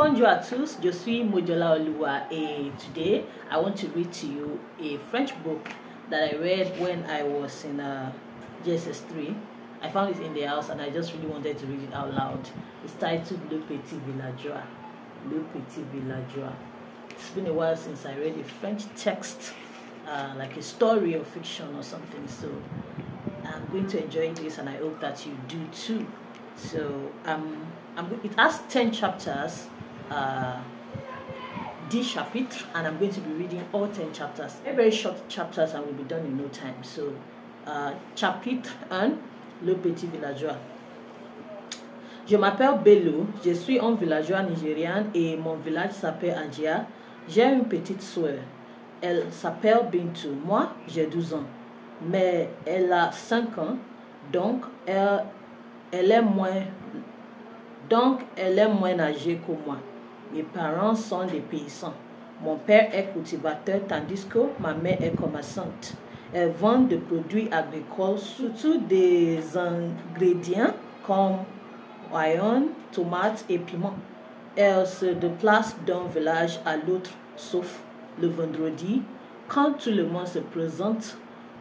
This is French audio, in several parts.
Bonjour à tous, je suis Mojola Oluwa and today I want to read to you a French book that I read when I was in JSS3. I found it in the house and I just really wanted to read it out loud. It's titled Le Petit Villageois. Le Petit Villageois. It's been a while since I read a French text, like a story or fiction or something, so I'm going to enjoy this and I hope that you do too. So it has 10 chapters, 10 chapitres, and I'm going to be reading all 10 chapters. Very short chapters and will be done in no time. So chapitre 1, Le Petit Villageois. Je m'appelle Bello, je suis un villageois nigérien et mon village s'appelle Adjia. J'ai une petite soeur, elle s'appelle Bintou. Moi, j'ai 12 ans, mais elle a 5 ans, donc elle est moins âgée que moi. Mes parents sont des paysans. Mon père est cultivateur tandis que ma mère est commerçante. Elle vend des produits agricoles, surtout des ingrédients comme oignons, tomates et piments. Elle se déplace d'un village à l'autre, sauf le vendredi, quand tout le monde se présente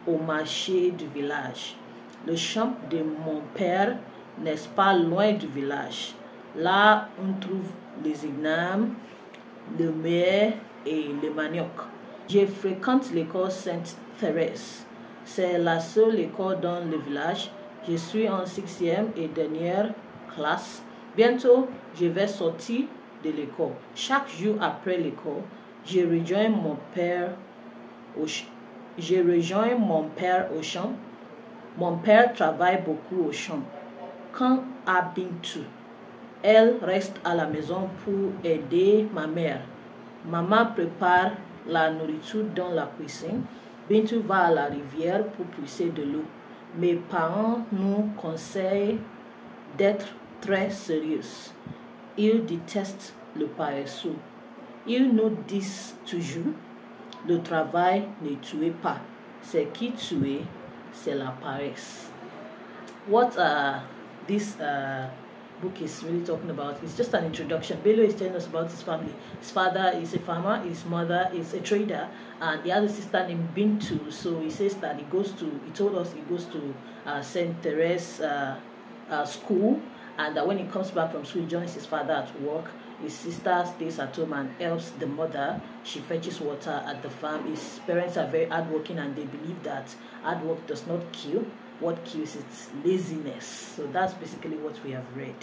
au marché du village. Le champ de mon père n'est pas loin du village. Là, on trouve les ignames, le muet et le manioc. Je fréquente l'école Sainte-Thérèse. C'est la seule école dans le village. Je suis en 6e et dernière classe. Bientôt, je vais sortir de l'école. Chaque jour après l'école, je rejoins mon père au champ. Mon père travaille beaucoup au champ. Quant à Bintou, elle reste à la maison pour aider ma mère. Maman prépare la nourriture dans la cuisine. Bintou va à la rivière pour puiser de l'eau. Mes parents nous conseillent d'être très sérieux. Ils détestent le paresseux. Ils nous disent toujours, le travail ne tue pas. Ce qui tue, c'est la paresse. What this book is really talking about is just an introduction. Bello is telling us about his family. His father is a farmer, his mother is a trader, and he has a sister named Bintou. So he says that he told us he goes to Saint Therese school, and that when he comes back from school, he joins his father at work. His sister stays at home and helps the mother. She fetches water at the farm. His parents are very hardworking and they believe that hard work does not kill. What kills is laziness. So that's basically what we have read.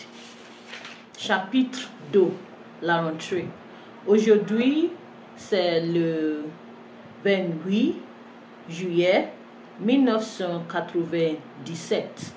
Chapitre 2, la rentrée. Aujourd'hui, c'est le 28 juillet 1997.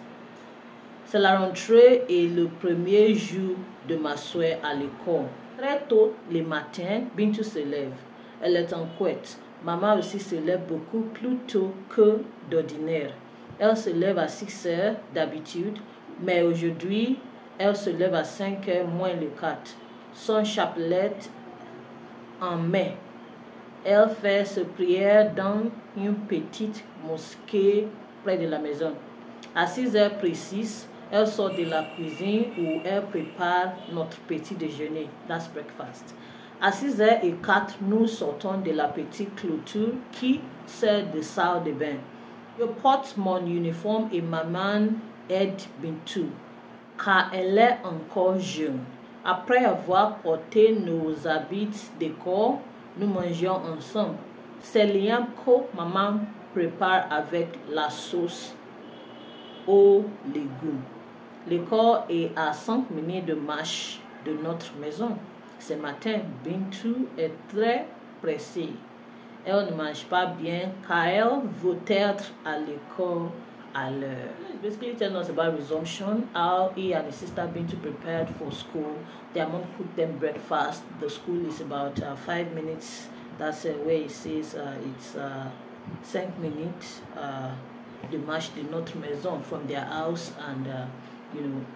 C'est la rentrée et le premier jour de ma soeur à l'école. Très tôt le matin, Bintou se lève. Elle est en couette. Maman aussi se lève beaucoup plus tôt que d'ordinaire. Elle se lève à 6 heures d'habitude, mais aujourd'hui, elle se lève à 5 heures moins le 4. Son chapelet en main. Elle fait ses prières dans une petite mosquée près de la maison. À 6 heures précises, elle sort de la cuisine où elle prépare notre petit déjeuner. That's breakfast. À 6h04, nous sortons de la petite clôture qui sert de salle de bain. Je porte mon uniforme et maman aide Bintou, car elle est encore jeune. Après avoir porté nos habits d'école, nous mangeons ensemble. C'est liam que maman prépare avec la sauce aux légumes. L'école est à 5 minutes de marche de notre maison. Ce matin, Bintou est très pressée. Elle ne mange pas bien car elle veut être à l'école à l'heure. Basically telling us about resumption, how he and his sister Bintou prepared for school. Their mom cooked them breakfast. The school is about 5 minutes. That's where it says it's 5 minutes de marche de notre maison from their house, and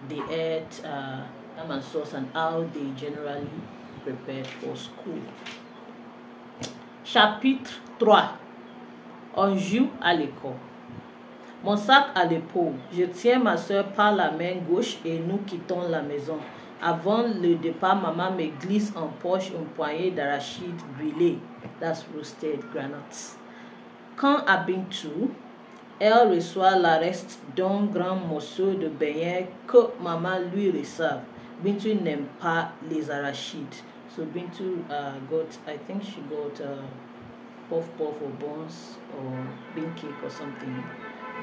they ate ham and sauce and how they generally prepared for school. Chapitre 3. On joue à l'école. Mon sac à l'épaule. Je tiens ma soeur par la main gauche et nous quittons la maison. Avant le départ, maman me glisse en poche une poignée d'arachides grillés. That's roasted granuts. Quand à Bintou, elle reçoit le reste d'un grand morceau de beignet que maman lui réserve. Bintou n'aime pas les arachides. So Bintou I think she got puff puff or buns or bean cake or something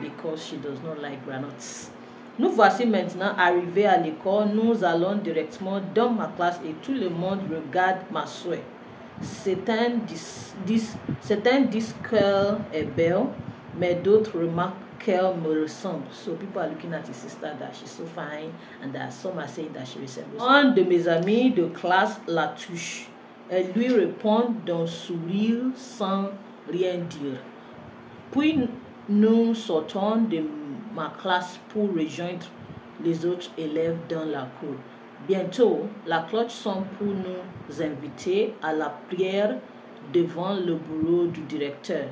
because she does not like granuts. Nous voici maintenant arrivés à l'école. Nous allons directement dans ma classe et tout le monde regarde ma soeur. Certains disent qu'elle est belle, mais d'autres remarquent qu'elle me ressemble. So people are looking at his sister that she's so fine, and that some are saying that she resembles. Un de mes amis de classe la touche. Elle lui répond d'un sourire sans rien dire. Puis nous sortons de ma classe pour rejoindre les autres élèves dans la cour. Bientôt, la cloche sonne pour nous inviter à la prière devant le bureau du directeur.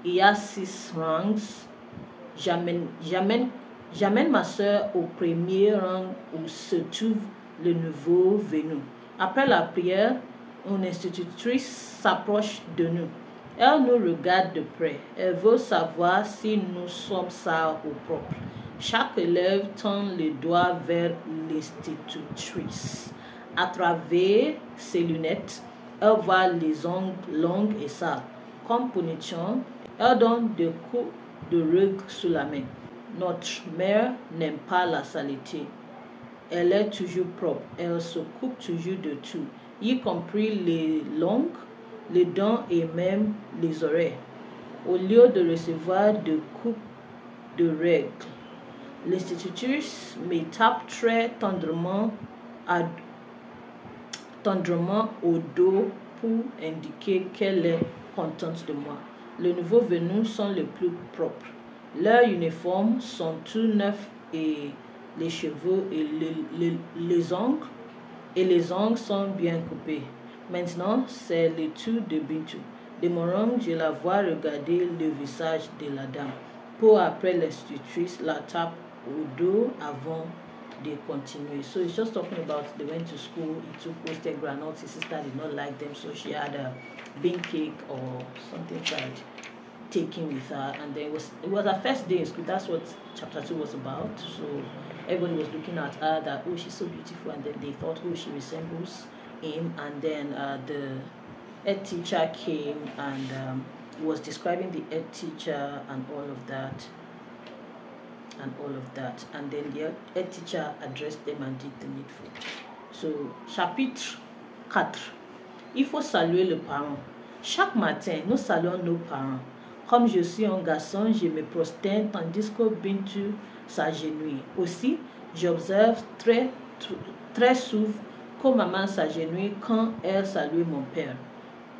Il y a 6 rangs. J'amène ma soeur au premier rang où se trouve le nouveau venu. Après la prière, une institutrice s'approche de nous. Elle nous regarde de près. Elle veut savoir si nous sommes sales ou propres. Chaque élève tend le doigt vers l'institutrice. À travers ses lunettes, elle voit les ongles longs et sales. Comme punition, elle donne des coups de règle sous la main. Notre mère n'aime pas la saleté. Elle est toujours propre. Elle se coupe toujours de tout, y compris les longues, les dents et même les oreilles. Au lieu de recevoir de coups de règle, l'institutrice me tape très tendrement au dos pour indiquer qu'elle est contente de moi. Les nouveaux venus sont les plus propres. Leurs uniformes sont tout neufs et les cheveux et les ongles sont bien coupés. Maintenant, c'est le tour de Bintou. De mon rang, je la vois regarder le visage de la dame. Pour après, l'institutrice la tape au dos avant de continuer. So it's just talking about they went to school, he took roasted granuts, his sister did not like them, so she had a bean cake or something fried taken with her, and then it was her first day in school. That's what chapter 2 was about. So everybody was looking at her that, oh, she's so beautiful, and then they thought, oh, she resembles him. And then the head teacher came and was describing the head teacher and all of that. And then the head teacher addressed them and did the needful. So, chapitre 4. Il faut saluer le parent. Chaque matin, nous saluons nos parents. Comme je suis un garçon, je me prosterne tandis que Bintou s'agenouille. Aussi, j'observe très souvent que maman s'agenouille quand elle salue mon père.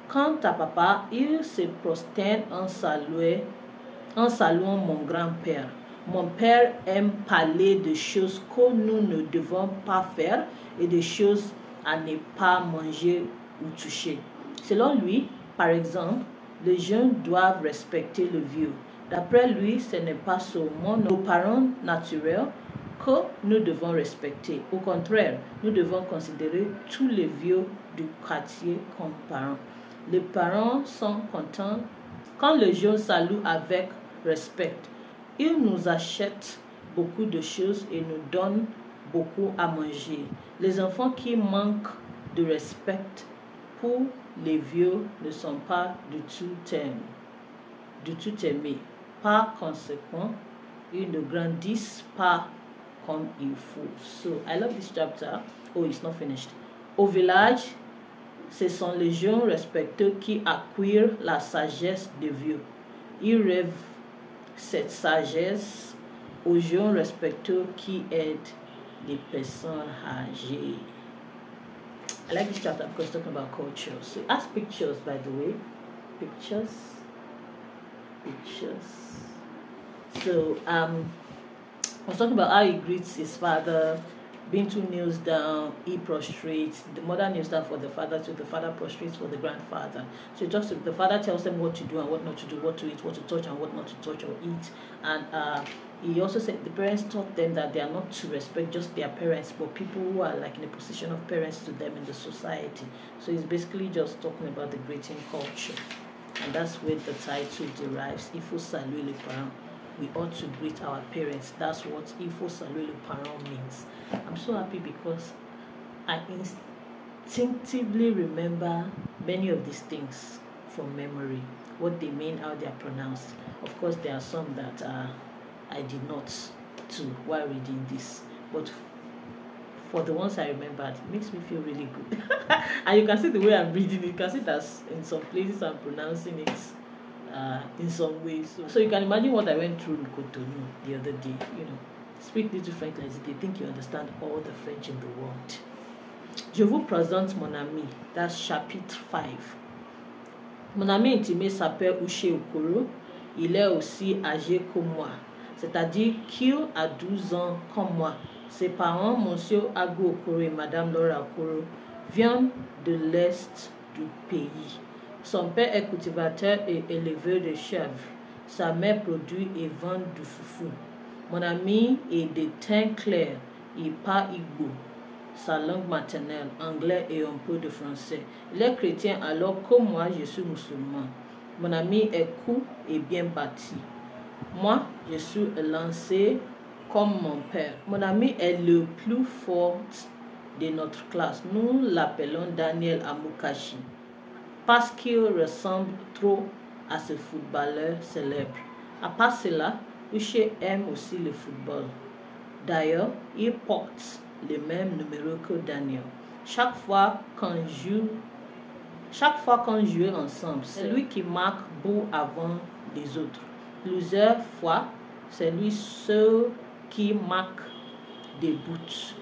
Quant à papa, il se prosterne en saluant mon grand-père. Mon père aime parler de choses que nous ne devons pas faire et de choses à ne pas manger ou toucher. Selon lui, par exemple, les jeunes doivent respecter le vieux. D'après lui, ce n'est pas seulement nos parents naturels que nous devons respecter. Au contraire, nous devons considérer tous les vieux du quartier comme parents. Les parents sont contents quand les jeunes saluent avec respect. Ils nous achètent beaucoup de choses et nous donnent beaucoup à manger. Les enfants qui manquent de respect pour les vieux ne sont pas du tout aimés. Par conséquent, ils ne grandissent pas comme il faut. So, I love this chapter. Oh, it's not finished. Au village, ce sont les jeunes respectueux qui acquièrent la sagesse des vieux. Ils rêvent cette sagesse aux jeunes respectueux qui aident les personnes âgées. I like this chapter because it's talking about culture. So it has pictures, by the way. Pictures. So I was talking about how he greets his father Bintu kneels down, he prostrates, the mother kneels down for the father too, the father prostrates for the grandfather. So just the father tells them what to do and what not to do, what to eat, what to touch and what not to touch or eat. And he also said the parents taught them that they are not to respect just their parents, but people who are like in a position of parents to them in the society. So he's basically just talking about the greeting culture. And that's where the title derives, Ifo Salue les parents. We ought to greet our parents. That's what Ifo Salue les parents means. I'm so happy because I instinctively remember many of these things from memory, what they mean, how they are pronounced. Of course, there are some that I did not too while reading this, but for the ones I remembered, it makes me feel really good. And you can see the way I'm reading it. You can see that in some places I'm pronouncing it in some ways. So you can imagine what I went through in Cotonou the other day. You know, speak little French like they think you understand all the French in the world. Je vous présente mon ami. That's chapitre 5. Mon ami intimé s'appelle Uche Okoro. Il est aussi âgé que moi. C'est-à-dire qu'il a 12 ans comme moi. Ses parents, Monsieur Agu Okoro et Madame Laura Okoro, viennent de l'est du pays. Son père est cultivateur et éleveur de chèvres. Sa mère produit et vend du foufou. Mon ami est de teint clair. Il parle Igbo, sa langue maternelle, anglais et un peu de français. Il est chrétien alors que moi je suis musulman. Mon ami est court et bien bâti. Moi, je suis lancé comme mon père. Mon ami est le plus fort de notre classe. Nous l'appelons Daniel Amokachi parce qu'il ressemble trop à ce footballeur célèbre. À part cela, Uche aime aussi le football. D'ailleurs, il porte le même numéro que Daniel. Chaque fois qu'on joue ensemble, c'est lui qui marque but avant les autres. Plusieurs fois, c'est lui seul qui marque des buts.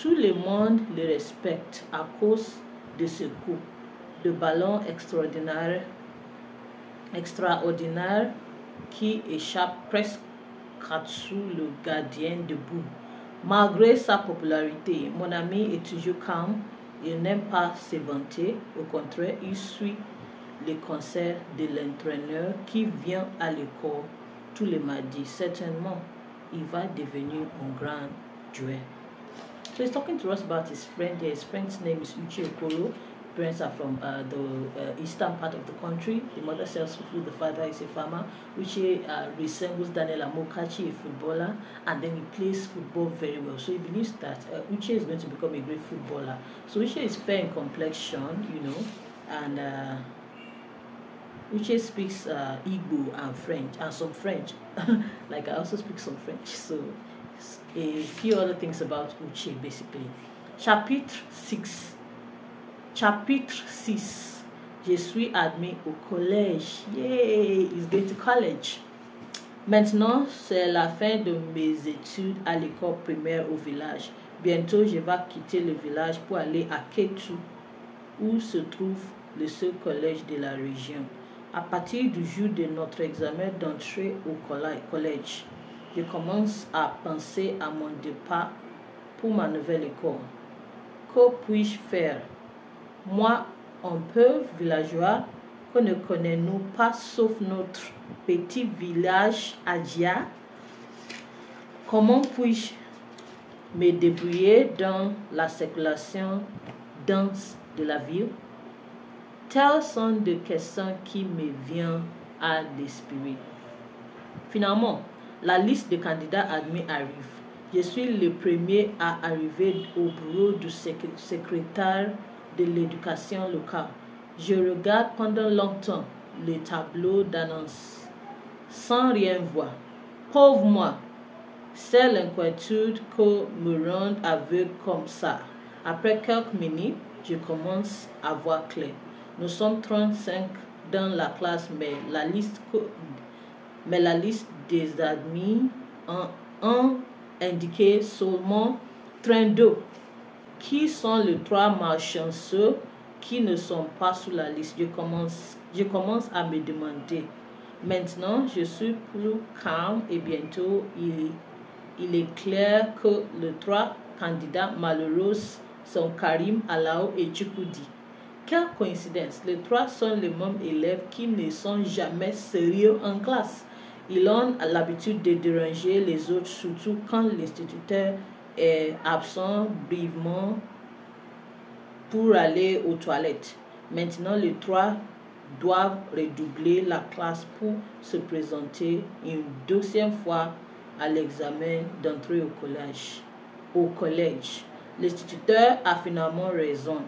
Tout le monde le respecte à cause de ce coup de ballon extraordinaire qui échappe presque sous le gardien de but. Malgré sa popularité, mon ami est toujours calme. Il n'aime pas se vanter. Au contraire, il suit les conseils de l'entraîneur qui vient à l'école tous les mardis. Certainement, il va devenir un grand joueur. So he's talking to us about his friend. His friend's name is Uche Okoro. Parents are from the eastern part of the country. The mother sells food, the father is a farmer. Uche resembles Daniel Amokachi, a footballer, and then he plays football very well. So he believes that Uche is going to become a great footballer. So Uche is fair in complexion, you know, and Uche speaks Igbo and French, and some French. Like I also speak some French. So a few other things about Uche, basically. Chapitre 6. Je suis admis au collège. Yay! He's going to college. Maintenant, c'est la fin de mes études à l'école primaire au village. Bientôt, je vais quitter le village pour aller à Ketu, où se trouve le seul collège de la région. À partir du jour de notre examen d'entrée au collège, je commence à penser à mon départ pour ma nouvelle école. Que puis-je faire? Moi, un peu villageois, que ne connaissons pas sauf notre petit village Adja, comment puis-je me débrouiller dans la circulation dense de la ville? Telles sont des questions qui me viennent à l'esprit. Finalement, la liste de candidats admis arrive. Je suis le premier à arriver au bureau du secrétaire de l'éducation locale. Je regarde pendant longtemps le tableau d'annonce sans rien voir. Pauvre moi, c'est l'inquiétude que me rend aveugle comme ça. Après quelques minutes, je commence à voir clair. Nous sommes 35 dans la classe, mais la liste des admis en indiqué seulement 32. Qui sont les 3 malchanceux qui ne sont pas sur la liste? Je commence à me demander. Maintenant, je suis plus calme et bientôt il est clair que les 3 candidats malheureux sont Karim, Alao et Tchoukoudi. Quelle coïncidence, les trois sont les mêmes élèves qui ne sont jamais sérieux en classe. Ils ont l'habitude de déranger les autres, surtout quand l'instituteur est absent brièvement pour aller aux toilettes. Maintenant, les trois doivent redoubler la classe pour se présenter une deuxième fois à l'examen d'entrée au collège. L'instituteur a finalement raison.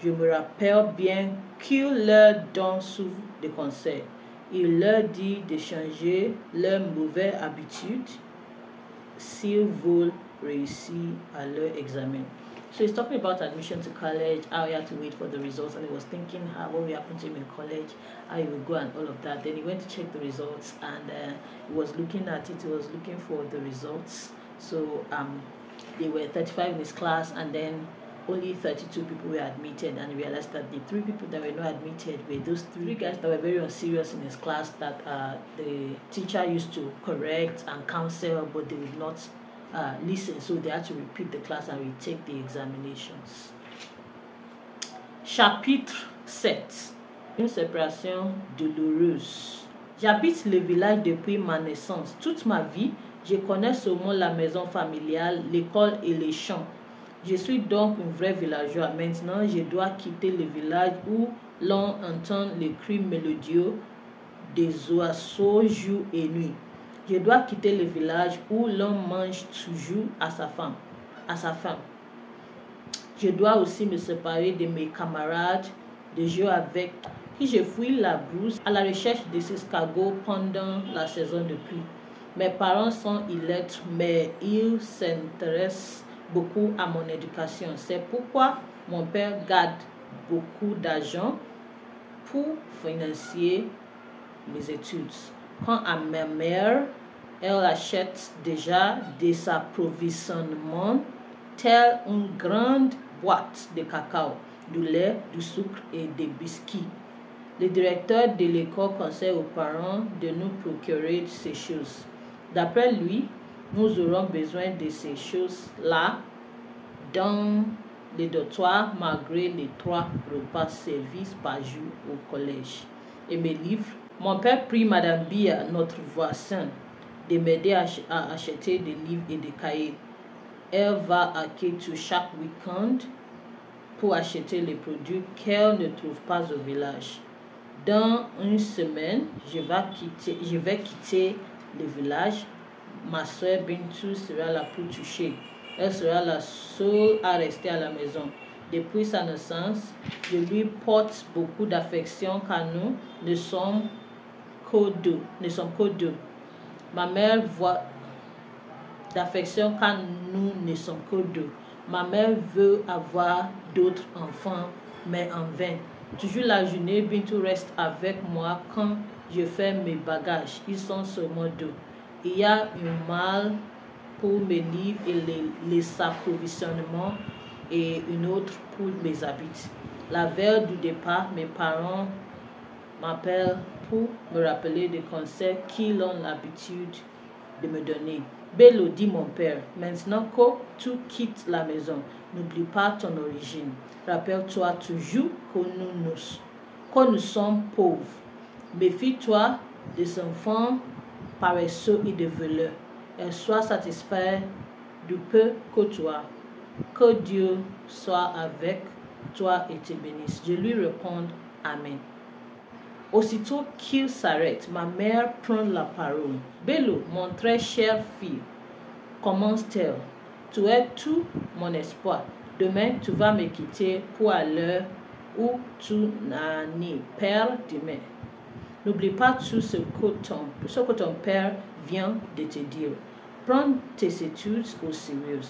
Je me rappelle bien qu'il leur donne souvent des conseils. Il leur dit de changer leurs mauvaises habitudes s'ils veulent réussir à leur examen. So he's talking about admission to college, how he had to wait for the results, and he was thinking what will happen to him in college, how he would go and all of that. Then he went to check the results, and he was looking at it, he was looking for the results. So there were 35 in his class, and then only 32 people were admitted, and he realized that the 3 people that were not admitted were those 3 guys that were very unserious in his class that the teacher used to correct and counsel, but they would not listen, so they had to repeat the class and retake the examinations. Chapitre 7. Une séparation douloureuse. J'habite le village depuis ma naissance. Toute ma vie, je connais seulement la maison familiale, l'école et les champs. Je suis donc un vrai villageois. Maintenant, je dois quitter le village où l'on entend les cris mélodieux des oiseaux jour et nuit. Je dois quitter le village où l'on mange toujours à sa faim. Je dois aussi me séparer de mes camarades de jeu avec qui je fuis la brousse à la recherche des escargots pendant la saison de pluie. Mes parents sont illettrés, mais ils s'intéressent beaucoup à mon éducation. C'est pourquoi mon père garde beaucoup d'argent pour financer mes études. Quant à ma mère, elle achète déjà des approvisionnements tels une grande boîte de cacao, du lait, du sucre et des biscuits. Le directeur de l'école conseille aux parents de nous procurer ces choses. D'après lui, nous aurons besoin de ces choses-là dans les dortoirs malgré les 3 repas servis par jour au collège. Et mes livres, mon père prie Madame Bia, notre voisin, de m'aider à acheter des livres et des cahiers. Elle va à Kétu chaque week-end pour acheter les produits qu'elle ne trouve pas au village. Dans une semaine, je vais quitter le village. Ma soeur Bintou sera là pour toucher. Elle sera la seule à rester à la maison. Depuis sa naissance, je lui porte beaucoup d'affection car nous ne sommes que deux. Ma mère voit d'affection car nous ne sommes que 2. Ma mère veut avoir d'autres enfants, mais en vain. Toujours la journée, Bintou reste avec moi quand je fais mes bagages. Ils sont seulement 2. Il y a un malle pour mes livres et les approvisionnements et une autre pour mes habits. La veille du départ, mes parents m'appellent pour me rappeler des conseils qu'ils ont l'habitude de me donner. Bello, dit mon père, maintenant que tu quittes la maison, n'oublie pas ton origine. Rappelle-toi toujours que nous sommes pauvres. Méfie-toi des enfants paresseux et des voleurs. Et sois satisfait du peu que tu as. Que Dieu soit avec toi et te bénisse. Je lui réponds Amen. Aussitôt qu'il s'arrête, ma mère prend la parole. Bello, mon très cher fils, commence-t-elle. Tu es tout mon espoir. Demain, tu vas me quitter pour à l'heure où tu n'as ni père demain. N'oublie pas tout ce que ton père vient de te dire. Prends tes études au sérieux.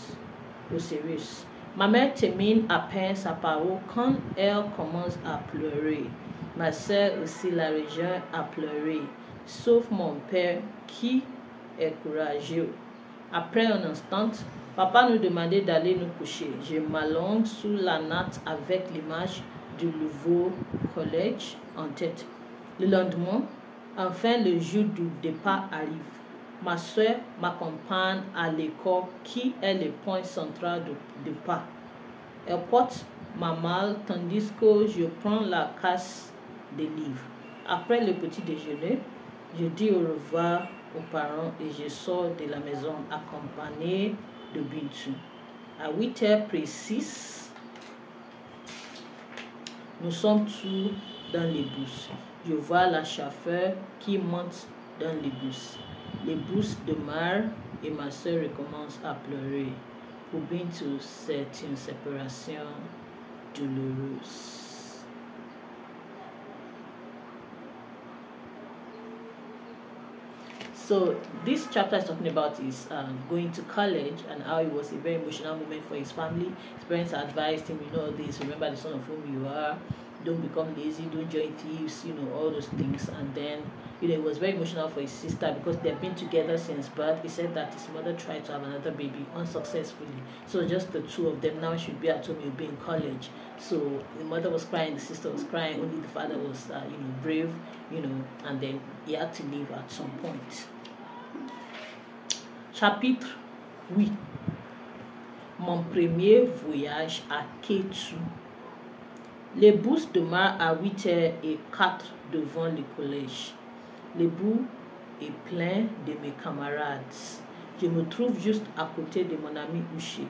Ma mère termine à peine sa parole quand elle commence à pleurer. Ma sœur aussi la rejoint à pleurer, sauf mon père qui est courageux. Après un instant, papa nous demandait d'aller nous coucher. Je m'allonge sous la natte avec l'image du nouveau collège en tête. Le lendemain, enfin le jour du départ arrive. Ma soeur m'accompagne à l'école qui est le point central de pas. Elle porte ma malle tandis que je prends la caisse des livres. Après le petit déjeuner, je dis au revoir aux parents et je sors de la maison accompagné de Bintou. À 8h précises, nous sommes tous dans les bus. Je vois la chauffeur qui monte dans les bus. Les bus démarrent et ma soeur recommence à pleurer. Pour Bintou, c'est une séparation douloureuse. So this chapter is talking about his going to college and how it was a very emotional moment for his family. His parents advised him, this, remember the son of whom you are, don't become lazy, don't join thieves, all those things. And then, it was very emotional for his sister because they've been together since birth. He said that his mother tried to have another baby unsuccessfully. So just the two of them now should be at home, he'll be in college. So the mother was crying, the sister was crying, only the father was, brave, and then he had to leave at some point. Chapitre 8. Mon premier voyage à Kétu. Les bus demeurent à 8h04 devant le collège. Le bus est plein de mes camarades. Je me trouve juste à côté de mon ami Uché.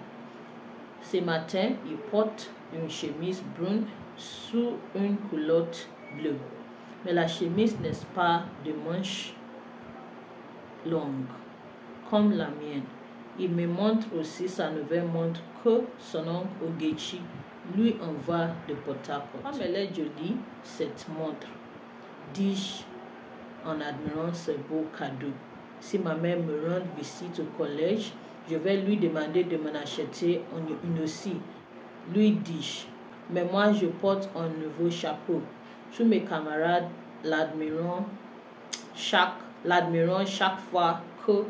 Ce matin, il porte une chemise brune sous une culotte bleue. Mais la chemise n'est pas de manches longues, comme la mienne. Il me montre aussi sa nouvelle montre que son oncle Ogechi lui envoie de Port-Harcourt. Comme elle est jolie, cette montre, dis-je en admirant ce beau cadeau. Si ma mère me rend visite au collège, je vais lui demander de m'en acheter une aussi, lui dis-je. Mais moi, je porte un nouveau chapeau. Tous mes camarades l'admireront chaque fois que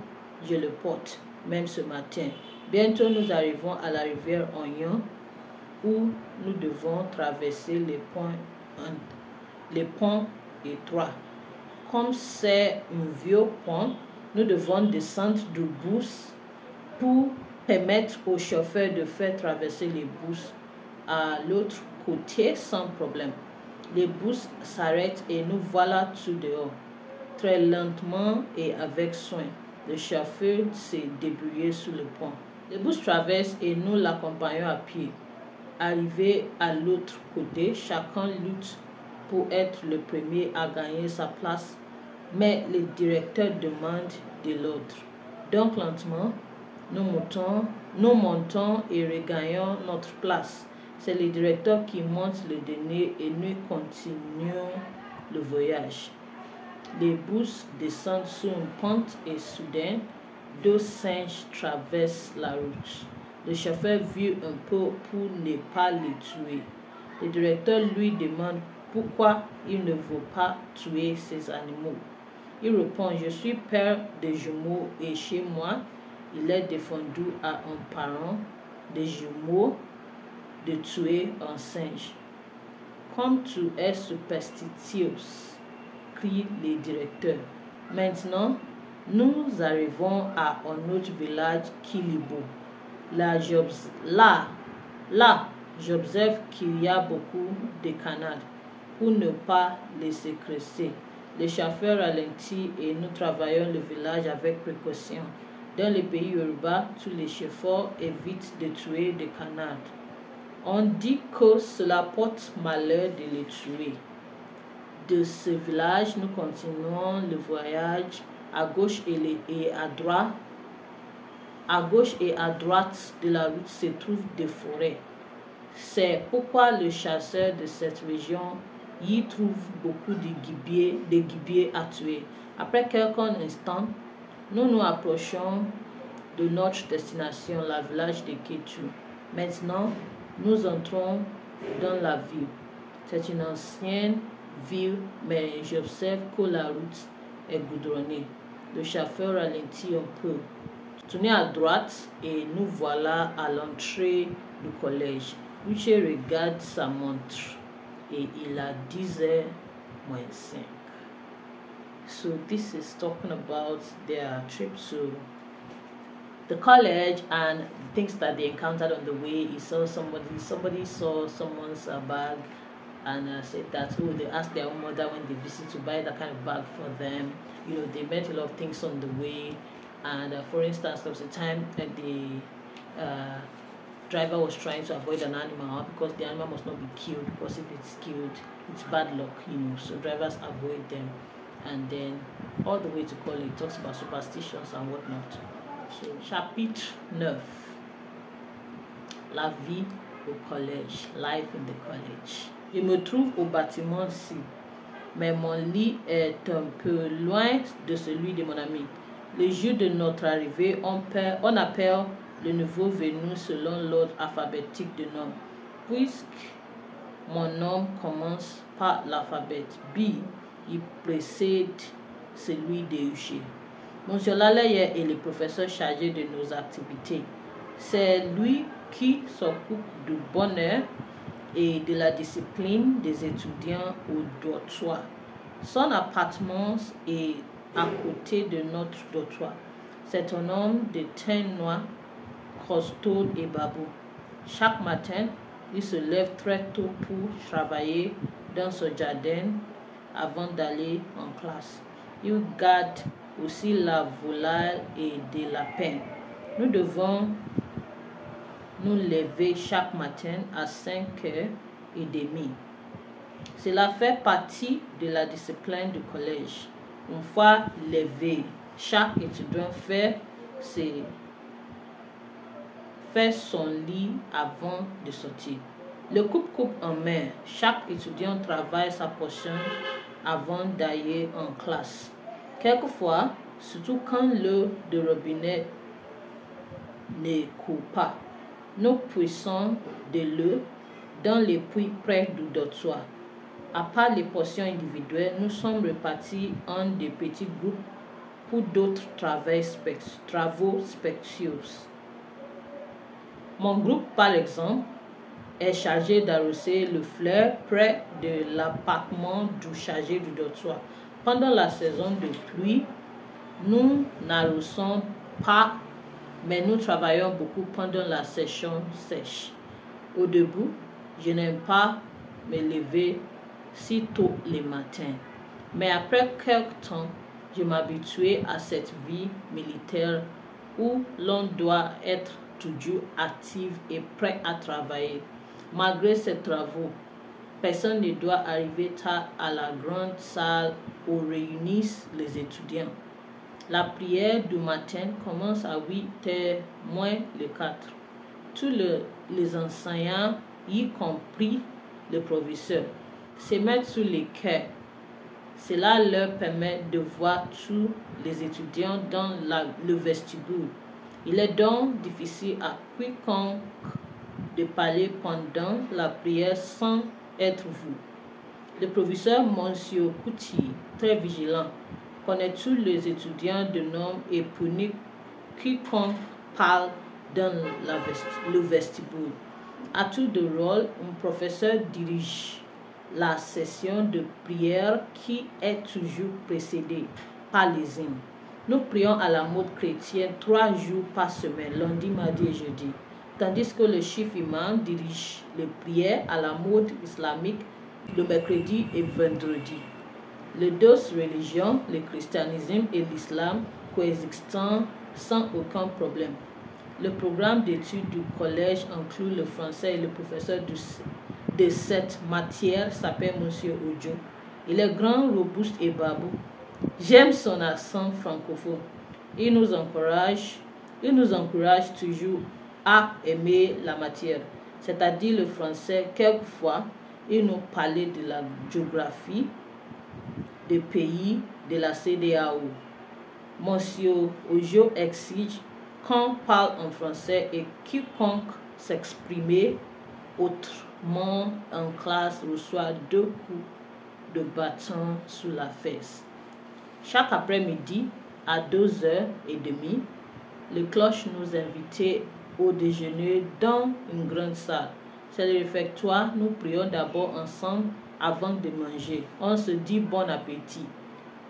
je le porte, même ce matin. Bientôt, nous arrivons à la rivière Ognon, où nous devons traverser les ponts étroits. Comme c'est un vieux pont, nous devons descendre du bus pour permettre au chauffeur de faire traverser les bus à l'autre côté sans problème. Les bus s'arrêtent et nous voilà tout dehors. Très lentement et avec soin, le chauffeur s'est débrouillé sur le pont. Le bus traverse et nous l'accompagnons à pied. Arrivé à l'autre côté, chacun lutte pour être le premier à gagner sa place, mais le directeur demande de l'autre. Donc lentement, nous montons et regagnons notre place. C'est le directeur qui monte le dernier et nous continuons le voyage. Les bus descendent sur une pente et soudain, deux singes traversent la route. Le chauffeur vit un peu pour ne pas les tuer. Le directeur lui demande pourquoi il ne veut pas tuer ces animaux. Il répond, je suis père de jumeaux et chez moi, il est défendu à un parent de jumeaux de tuer un singe. Comme tu es superstitieux, crie le directeur. Maintenant, nous arrivons à un autre village, Kilibo. Là, j'observe qu'il y a beaucoup de canards pour ne pas les sécréter. Le chauffeur ralentit et nous travaillons le village avec précaution. Dans le pays urbain, tous les chauffeurs évitent de tuer des canards. On dit que cela porte malheur de les tuer. De ce village, nous continuons le voyage à gauche et à droite. À gauche et à droite de la route se trouvent des forêts. C'est pourquoi le chasseur de cette région y trouve beaucoup de gibiers à tuer. Après quelques instants, nous nous approchons de notre destination, le village de Kétu. Maintenant, nous entrons dans la ville. C'est une ancienne ville, mais j'observe que la route est goudronnée. Le chauffeur ralentit un peu. Tournez à droite et nous voilà à l'entrée du collège. Uche regarde sa montre et il a 10h moins 5. So this is talking about their trip to the college and things that they encountered on the way. He saw somebody saw someone's bag and said that, oh, they asked their own mother when they visit to buy that kind of bag for them. You know, they met a lot of things on the way. And for instance, there was a time that the driver was trying to avoid an animal because the animal must not be killed, because if it's killed, it's bad luck, you know. So drivers avoid them. And then all the way to college, talks about superstitions and whatnot. So, chapitre 9. La vie au collège, life in the college. Je me trouve au bâtiment C, mais mon lit est un peu loin de celui de mon ami. Le jour de notre arrivée, on appelle le nouveau venu selon l'ordre alphabétique de nom. Puisque mon nom commence par l'alphabet B, il précède celui de UG. Monsieur Laleye est le professeur chargé de nos activités. C'est lui qui s'occupe du bonheur et de la discipline des étudiants au dortoir. Son appartement est à côté de notre dortoir. C'est un homme de teint noir, costaud et babou. Chaque matin, il se lève très tôt pour travailler dans son jardin avant d'aller en classe. Il garde aussi la volaille et des lapins. Nous devons nous lever chaque matin à 5h30. Cela fait partie de la discipline du collège. Une fois levé, chaque étudiant fait son lit avant de sortir. Le coupe en main, chaque étudiant travaille sa portion avant d'aller en classe. Quelquefois, surtout quand l'eau de robinet ne coule pas, nous puissons de l'eau dans les puits près du dortoir. À part les portions individuelles, nous sommes répartis en des petits groupes pour d'autres travaux spéciaux. Mon groupe, par exemple, est chargé d'arroser le fleur près de l'appartement du chargé du dortoir. Pendant la saison de pluie, nous n'arrosons pas, mais nous travaillons beaucoup pendant la saison sèche. Au début, je n'aime pas me lever si tôt les matins, mais après quelque temps, je m'habituais à cette vie militaire où l'on doit être toujours actif et prêt à travailler. Malgré ces travaux, personne ne doit arriver tard à la grande salle où réunissent les étudiants. La prière du matin commence à 8h moins le 4. Tous les enseignants, y compris le professeur, se mettent sur les quais. Cela leur permet de voir tous les étudiants dans le vestibule. Il est donc difficile à quiconque de parler pendant la prière sans être vu. Le professeur Monsieur Couty, très vigilant, connaît tous les étudiants de nom et punit quiconque parle dans le vestibule. À tour de rôle, un professeur dirige la session de prière qui est toujours précédée par les hymnes. Nous prions à la mode chrétienne 3 jours par semaine, lundi, mardi et jeudi, tandis que le chef imam dirige les prières à la mode islamique le mercredi et vendredi. Les deux religions, le christianisme et l'islam, coexistant sans aucun problème. Le programme d'études du collège inclut le français et le professeur de cette matière s'appelle Monsieur Ojo. Il est grand, robuste et babou. J'aime son accent francophone. Il nous encourage toujours à aimer la matière, c'est-à-dire le français. Quelquefois, il nous parlait de la géographie des pays de la CEDEAO. Monsieur Ojo exige qu'on parle en français et quiconque s'exprime autrement en classe reçoit 2 coups de bâton sous la fesse. Chaque après-midi, à 2h30, le cloche nous invitait au déjeuner dans une grande salle. C'est le réfectoire. Nous prions d'abord ensemble avant de manger. On se dit bon appétit.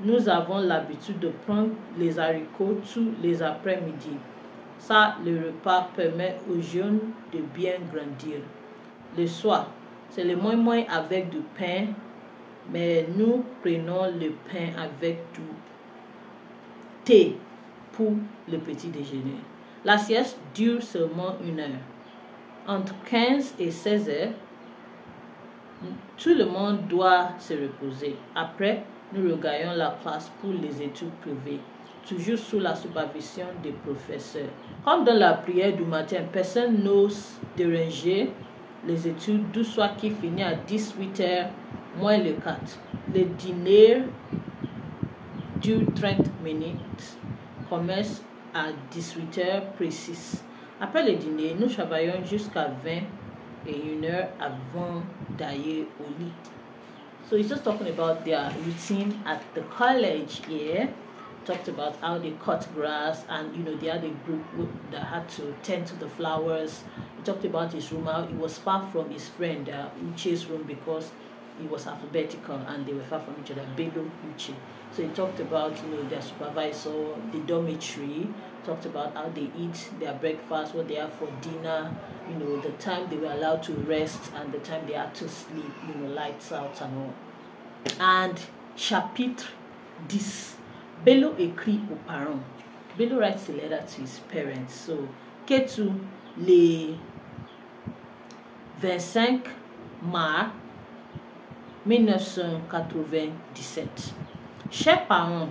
nous avons l'habitude de prendre les haricots tous les après-midi. Ça, le repas permet aux jeunes de bien grandir. Le soir, c'est le moi avec du pain, mais nous prenons le pain avec du thé pour le petit déjeuner. La sieste dure seulement 1 heure. Entre 15 et 16 heures, tout le monde doit se reposer. Après, nous regagnons la classe pour les études privées, toujours sous la supervision des professeurs. Comme dans la prière du matin, personne n'ose déranger les études du soir qui finit à 18h moins le 4. Le dîner dure 30 minutes, commence à 18h précise. Après le dîner, nous travaillons jusqu'à 21h avant d'aller au lit. So he's just talking about their routine at the college here. Talked about how they cut grass, and they had a group that had to tend to the flowers. He talked about his room, how he was far from his friend Uche's room because he was alphabetical and they were far from each other, Bello Uche. So he talked about their supervisor, the dormitory, talked about how they eat their breakfast, what they have for dinner, the time they were allowed to rest and the time they had to sleep, lights out and all. And chapitre 10, Bello écrit aux parents. Bello writes a letter to his parents. So, Ketu, le 25 mars 1997. Chers parents,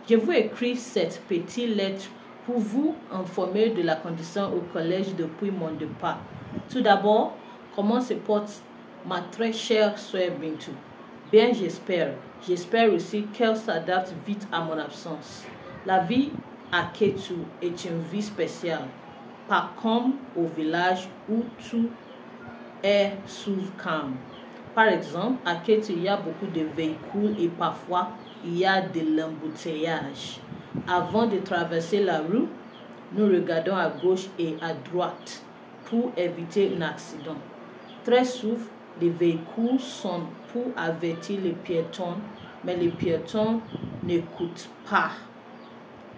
je vous écris cette petite lettre pour vous informer de la condition au collège depuis mon départ. Tout d'abord, comment se porte ma très chère sœur Bintou? Bien, j'espère. J'espère aussi qu'elle s'adapte vite à mon absence. La vie à Ketu est une vie spéciale, pas comme au village où tout est sous calme. Par exemple, à Ketu, il y a beaucoup de véhicules et parfois il y a de l'embouteillage. Avant de traverser la rue, nous regardons à gauche et à droite pour éviter un accident. Très souvent, les véhicules sont pour avertir les piétons, mais les piétons n'écoutent pas.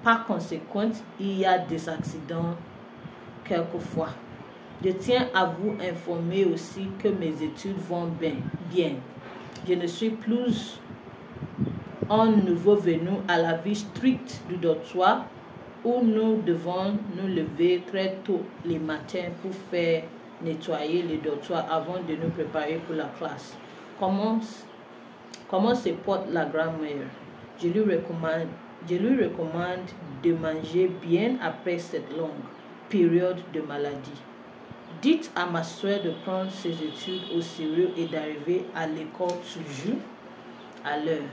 Par conséquent, il y a des accidents quelquefois. Je tiens à vous informer aussi que mes études vont bien. Je ne suis plus un nouveau venu à la vie stricte du dortoir où nous devons nous lever très tôt les matins pour faire nettoyer les dortoirs avant de nous préparer pour la classe. Comment se porte la grand-mère? Je lui recommande de manger bien après cette longue période de maladie. Dites à ma soeur de prendre ses études au sérieux et d'arriver à l'école toujours à l'heure.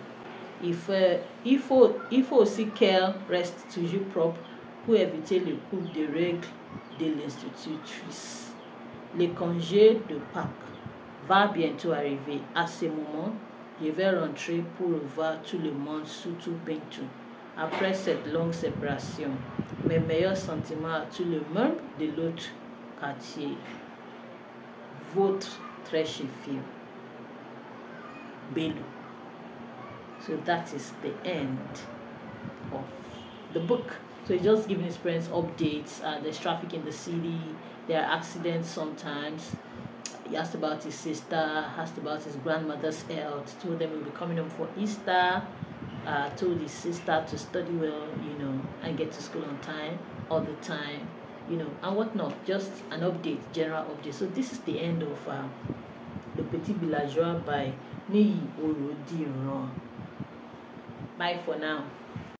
Il faut aussi qu'elle reste toujours propre pour éviter les coups de règles de l'institutrice. Le congé de Pâques va bientôt arriver. À ce moment, je vais rentrer pour revoir tout le monde, surtout Bintou. Après cette longue séparation, mes meilleurs sentiments à tout le monde de l'autre quartier. Votre très chère fille, Bello. So that is the end of the book. So he's just giving his parents updates. There's traffic in the city. There are accidents sometimes. He asked about his sister, asked about his grandmother's health, told them he'll be coming home for Easter, told his sister to study well, and get to school on time, all the time, and whatnot. Just an update, general update. So this is the end of Le Petit Villageois by Niyi Orodiran. Bye for now.